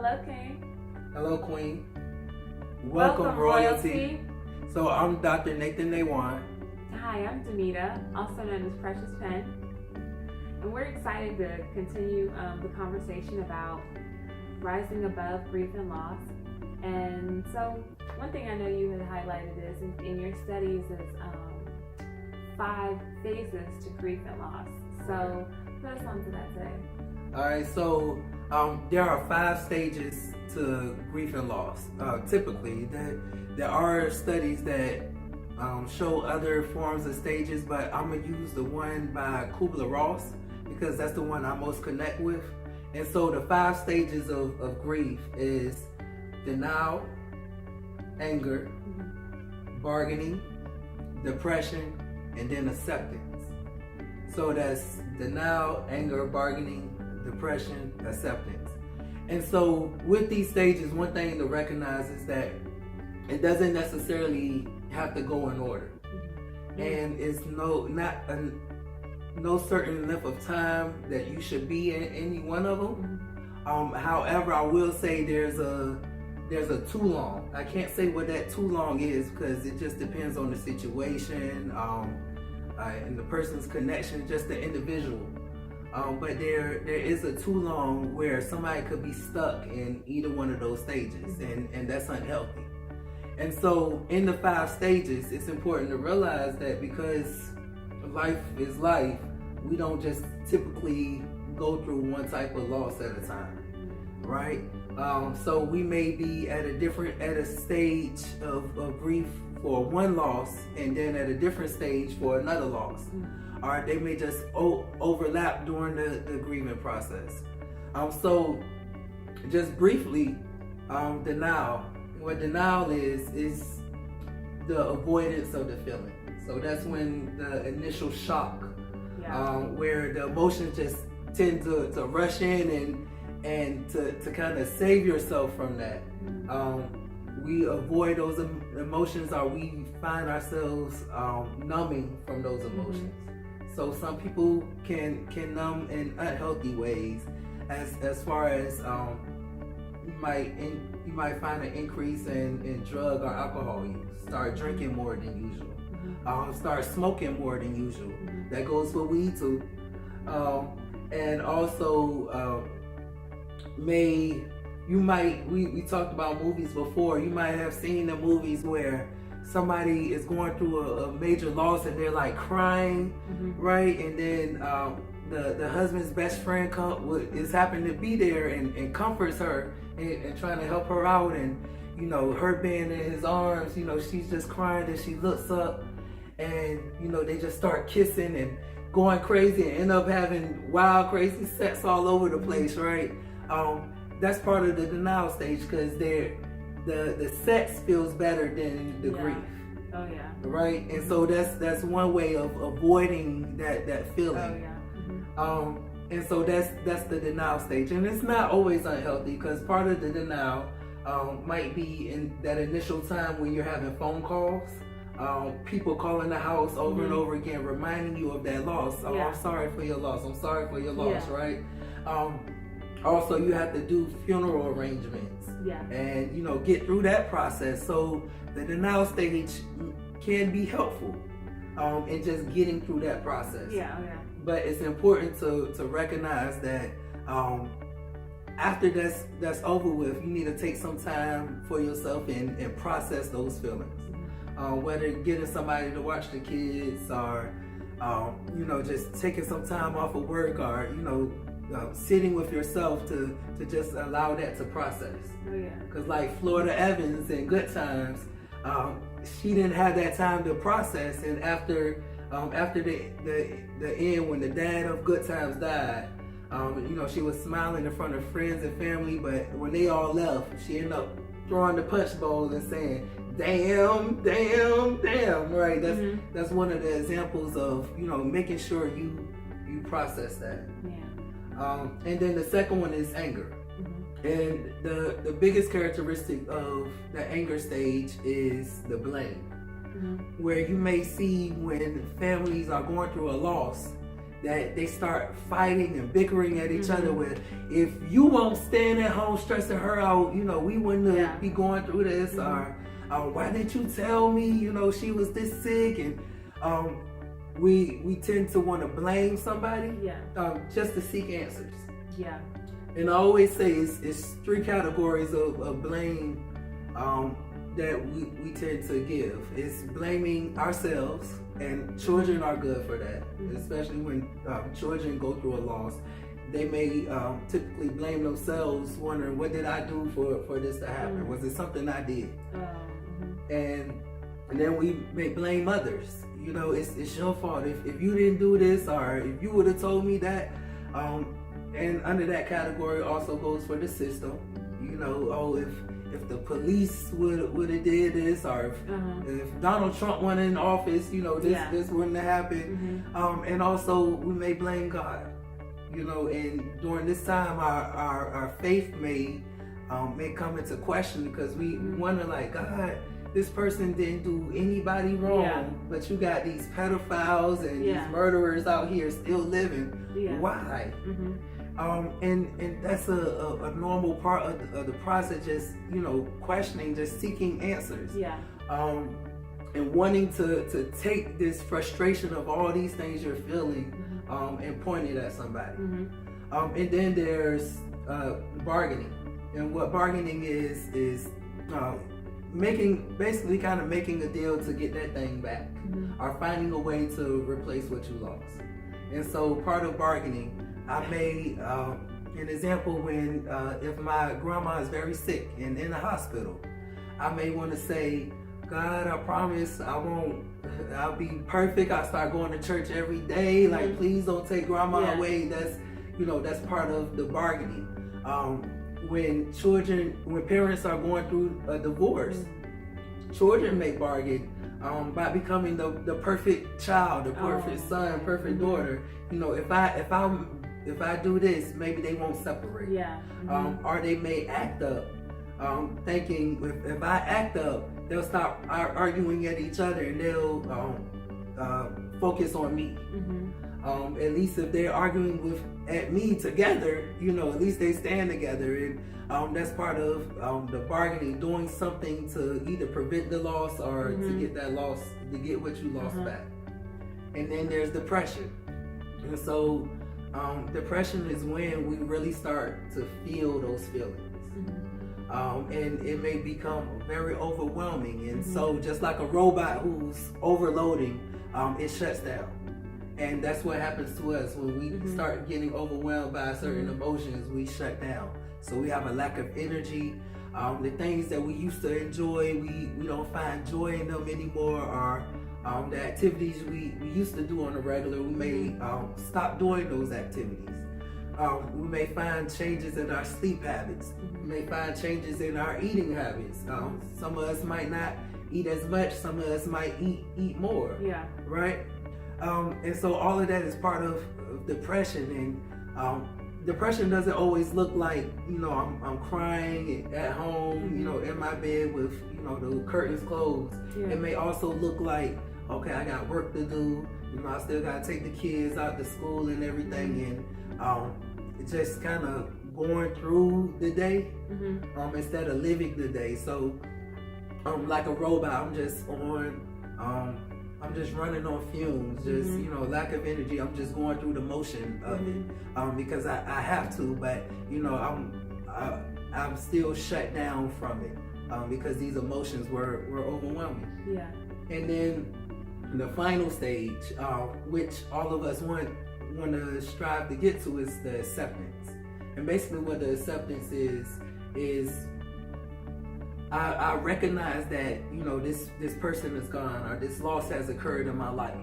Hello, King. Hello, Queen. Welcome, Royalty. So I'm Dr. Nathan Nawan. Hi, I'm Danita, also known as Precious Pen. And we're excited to continue the conversation about rising above grief and loss. And so one thing I know you had highlighted is in your studies is 5 phases to grief and loss. So put us on to that today. All right, so there are 5 stages to grief and loss. Typically, there are studies that show other forms of stages, but I'm gonna use the one by Kubler-Ross because that's the one I most connect with. And so the 5 stages of grief is denial, anger, bargaining, depression, and then acceptance. So that's denial, anger, bargaining, depression, acceptance. And so with these stages, one thing to recognize is that it doesn't necessarily have to go in order. And it's no certain length of time that you should be in any one of them. However, I will say there's a too long. I can't say what that too long is because it just depends on the situation and the person's connection, just the individual. But there is a too long where somebody could be stuck in either one of those stages, and that's unhealthy. And so in the 5 stages, it's important to realize that because life is life, we don't just typically go through one type of loss at a time, right? So we may be at a stage of grief for one loss, and then at a different stage for another loss. Or they may just overlap during the grieving process. So just briefly, denial. What denial is the avoidance of the feeling. So that's when the initial shock, where the emotions just tend to rush in and to kind of save yourself from that. We avoid those emotions, or we find ourselves numbing from those emotions. So some people can numb in unhealthy ways, as far as you might find an increase in drug or alcohol use. Start drinking more than usual. Start smoking more than usual. That goes for weed too. And also we talked about movies before. You might have seen the movies where somebody is going through a major loss and they're like crying, right? And then the husband's best friend is happened to be there and comforts her and trying to help her out, and her being in his arms, she's just crying, and she looks up, and they just start kissing and going crazy and end up having wild, crazy sex all over the place, right? That's part of the denial stage because the sex feels better than the grief. Oh yeah. Right? And so that's one way of avoiding that feeling. Oh yeah. And so that's the denial stage. And it's not always unhealthy because part of the denial might be in that initial time when you're having phone calls. People calling the house over and over again, reminding you of that loss. Oh, I'm sorry for your loss. I'm sorry for your loss, right? Also, you have to do funeral arrangements and get through that process. So the denial stage can be helpful in just getting through that process. But it's important to recognize that after that's over with, you need to take some time for yourself and process those feelings. Whether getting somebody to watch the kids, or just taking some time off of work, or sitting with yourself to just allow that to process. Because like Florida Evans in Good Times, she didn't have that time to process, and after the end, when the dad of Good Times died, she was smiling in front of friends and family, but when they all left, she ended up throwing the punch bowl and saying, damn, right? That's one of the examples of making sure you process that. And then the second one is anger. And the biggest characteristic of the anger stage is the blame. Where you may see when families are going through a loss, that they start fighting and bickering at each other with, if you won't stand at home stressing her out, we wouldn't be going through this, or why didn't you tell me, she was this sick, and we tend to want to blame somebody just to seek answers. Yeah. And I always say it's three categories of blame that we tend to give. It's blaming ourselves, and children are good for that, especially when children go through a loss. They may typically blame themselves, wondering, what did I do for this to happen? Was it something I did? And then we may blame others. It's your fault. If you didn't do this, or if you would have told me that. And under that category also goes for the system. If the police would have did this, or if Donald Trump went in office, this wouldn't have happened. And also we may blame God. And during this time, our faith may come into question, because we wonder, like, God, this person didn't do anybody wrong, but you got these pedophiles and these murderers out here still living. Why? And that's a normal part of the process, just questioning, just seeking answers. And wanting to take this frustration of all these things you're feeling and point it at somebody. And then there's bargaining. And what bargaining is making a deal to get that thing back, or finding a way to replace what you lost. And so part of bargaining, I made an example when if my grandma is very sick and in the hospital, I may want to say, God, I promise I'll be perfect. I'll start going to church every day. Like, please don't take grandma away. That's part of the bargaining. When parents are going through a divorce, children may bargain by becoming the perfect child, the perfect son, perfect daughter. If I do this, maybe they won't separate. Or they may act up, thinking if I act up, they'll stop arguing at each other, and they'll focus on me. At least if they're arguing at me together, at least they stand together. And that's part of the bargaining, doing something to either prevent the loss or to get that loss, to get what you lost back. And then there's depression. And so depression is when we really start to feel those feelings. And it may become very overwhelming. And so just like a robot who's overloading, it shuts down. And that's what happens to us when we start getting overwhelmed by certain emotions. We shut down. So we have a lack of energy. The things that we used to enjoy, we don't find joy in them anymore. Or the activities we used to do on a regular, we may stop doing those activities. We may find changes in our sleep habits. We may find changes in our eating habits. Some of us might not eat as much. Some of us might eat more. Right? And so all of that is part of depression. And depression doesn't always look like, I'm crying at home, in my bed with, the curtains closed. It may also look like, okay, I got work to do. I still got to take the kids out to school and everything. And just kind of going through the day instead of living the day. So like a robot, I'm just running on fumes, just, lack of energy. I'm just going through the motion of it because I have to, but, I'm still shut down from it because these emotions were overwhelming. And then the final stage, which all of us want to strive to get to, is the acceptance. And basically what the acceptance is I recognize that, this person is gone, or this loss has occurred in my life.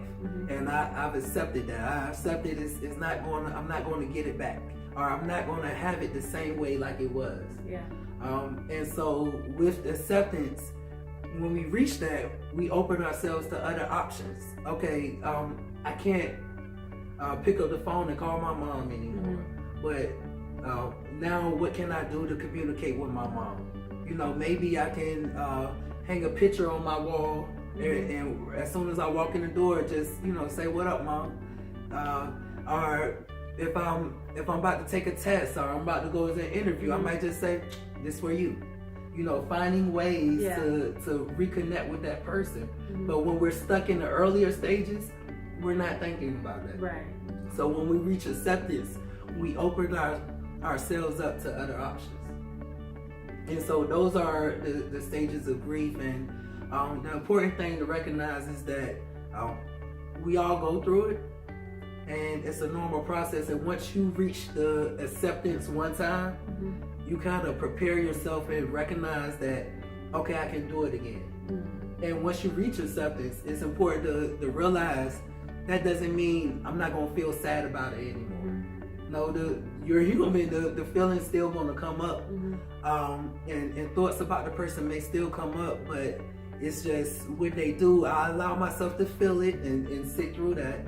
And I've accepted that. I accepted I'm not going to get it back, or I'm not going to have it the same way like it was. And so with acceptance, when we reach that, we open ourselves to other options. Okay, I can't pick up the phone and call my mom anymore, but now what can I do to communicate with my mom? Maybe I can hang a picture on my wall, and as soon as I walk in the door, just say, "What up, Mom?" Or if I'm about to take a test, or I'm about to go to an interview, I might just say, "This for you." You know, finding ways to reconnect with that person. But when we're stuck in the earlier stages, we're not thinking about that. Right. So when we reach acceptance, we open ourselves up to other options. And so those are the stages of grief. And the important thing to recognize is that we all go through it, and it's a normal process. And once you reach the acceptance one time, you kind of prepare yourself and recognize that, okay, I can do it again. And once you reach acceptance, it's important to realize that doesn't mean I'm not going to feel sad about it anymore. No, you're human. The feeling's still going to come up. And thoughts about the person may still come up, but it's just when they do, I allow myself to feel it and sit through that.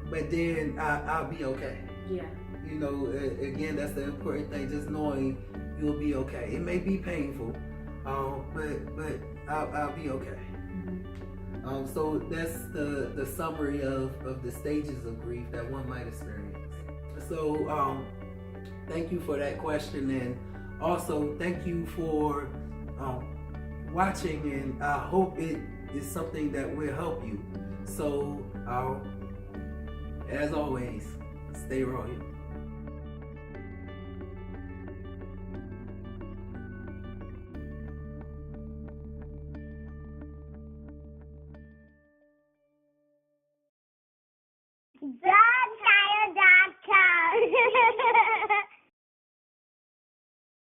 But then I'll be okay. Yeah. You know, again, that's the important thing, just knowing you'll be okay. It may be painful, but I'll be okay. So that's the summary of the stages of grief that one might experience. So thank you for that question, and also thank you for watching, and I hope it is something that will help you. So as always, stay royal.